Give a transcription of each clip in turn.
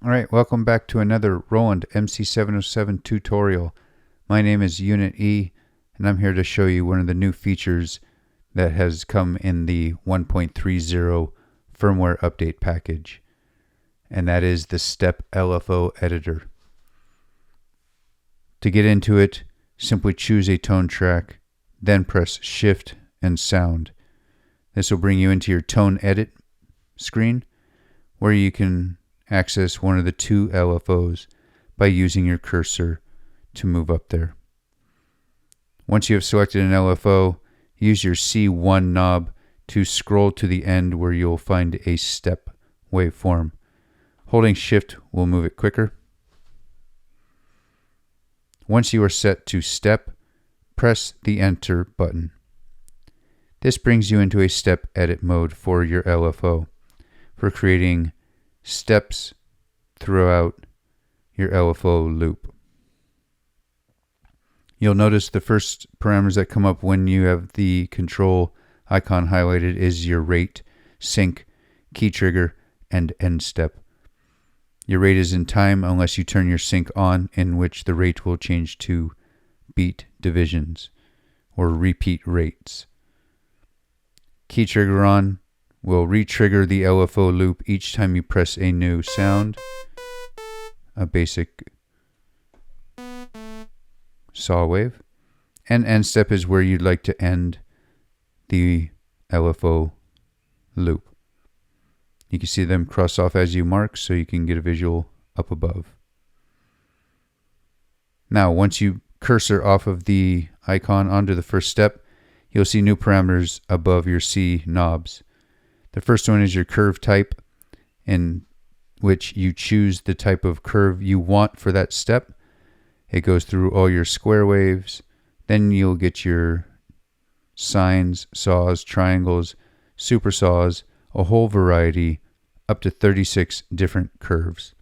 Alright, welcome back to another Roland MC-707 tutorial. My name is Unit E, and I'm here to show you one of the new features that has come in the 1.30 firmware update package, and that is the Step LFO Editor. To get into it, simply choose a tone track, then press Shift and Sound. This will bring you into your tone edit screen, where you can access one of the two LFOs by using your cursor to move up there. Once you have selected an LFO, use your C1 knob to scroll to the end where you'll find a step waveform. Holding Shift will move it quicker. Once you are set to step, press the Enter button. This brings you into a step edit mode for your LFO for creating steps throughout your LFO loop. You'll notice the first parameters that come up when you have the control icon highlighted is your rate, sync, key trigger, and end step. Your rate is in time unless you turn your sync on, in which the rate will change to beat divisions or repeat rates. Key trigger on will re-trigger the LFO loop each time you press a new sound, a basic saw wave, and end step is where you'd like to end the LFO loop. You can see them cross off as you mark so you can get a visual up above. Now, once you cursor off of the icon onto the first step, you'll see new parameters above your C knobs. The first one is your curve type, in which you choose the type of curve you want for that step. It goes through all your square waves. Then you'll get your sines, saws, triangles, super saws, a whole variety, up to 36 different curves.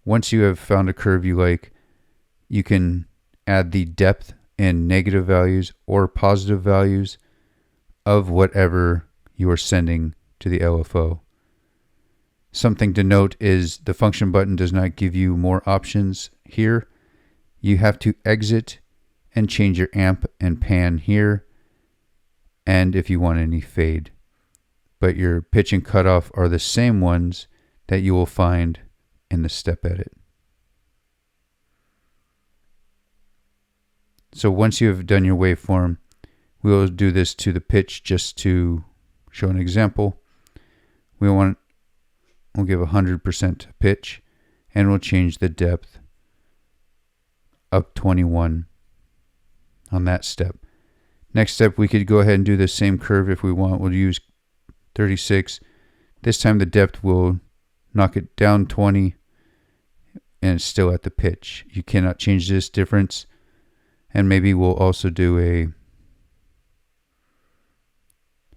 Once you have found a curve you like, you can add the depth and negative values or positive values of whatever you are sending to the LFO. Something to note is the function button does not give you more options here. You have to exit and change your amp and pan here, and if you want any fade. But your pitch and cutoff are the same ones that you will find in the step edit. So once you have done your waveform, we'll do this to the pitch just to show an example. We'll give 100% pitch, and we'll change the depth up 21 on that step. Next step, we could go ahead and do the same curve if we want. We'll use 36. This time the depth will knock it down 20, and it's still at the pitch. You cannot change this difference. And maybe we'll also do a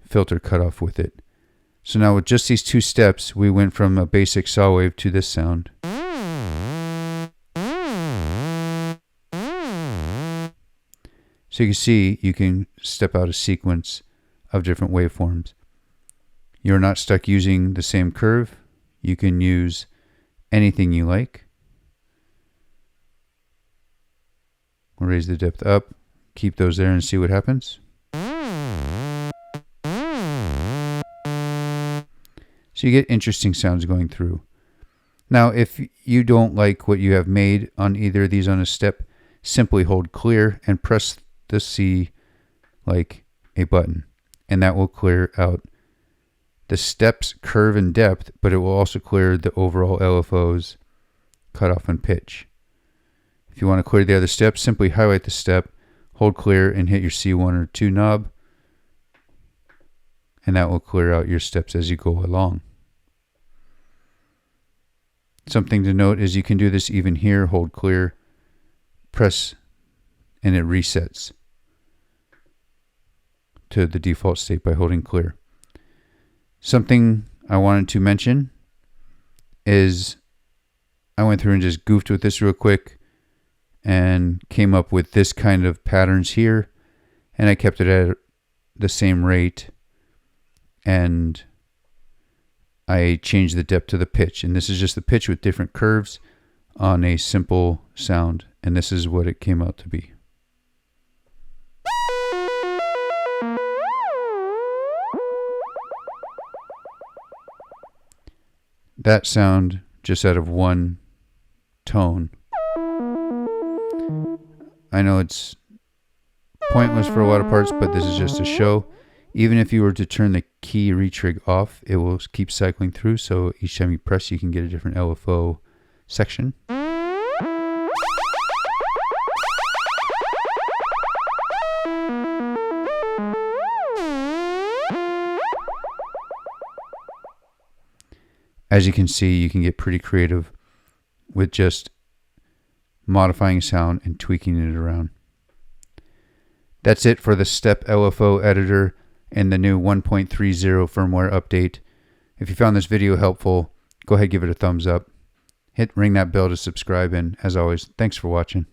filter cutoff with it. So now with just these two steps, we went from a basic saw wave to this sound. So you can see you can step out a sequence of different waveforms. You're not stuck using the same curve. You can use anything you like. We'll raise the depth up, keep those there and see what happens. So you get interesting sounds going through. Now, if you don't like what you have made on either of these on a step, simply hold clear and press the C like a button, and that will clear out the steps, curve, and depth, but it will also clear the overall LFO's cutoff and pitch. If you want to clear the other steps, simply highlight the step, hold clear, and hit your C1 or 2 knob, and that will clear out your steps as you go along. Something to note is you can do this even here, hold clear, press, and it resets to the default state by holding clear. Something I wanted to mention is I went through and just goofed with this real quick and came up with this kind of patterns here, and I kept it at the same rate and I changed the depth to the pitch, and this is just the pitch with different curves on a simple sound, and this is what it came out to be. That sound just out of one tone. I know it's pointless for a lot of parts, but this is just a show. Even if you were to turn the key retrig off, it will keep cycling through, so each time you press you can get a different LFO section. As you can see, you can get pretty creative with just modifying sound and tweaking it around. That's it for the Step LFO Editor and the new 1.30 firmware update. If you found this video helpful, go ahead and give it a thumbs up. Ring that bell to subscribe, and as always, thanks for watching.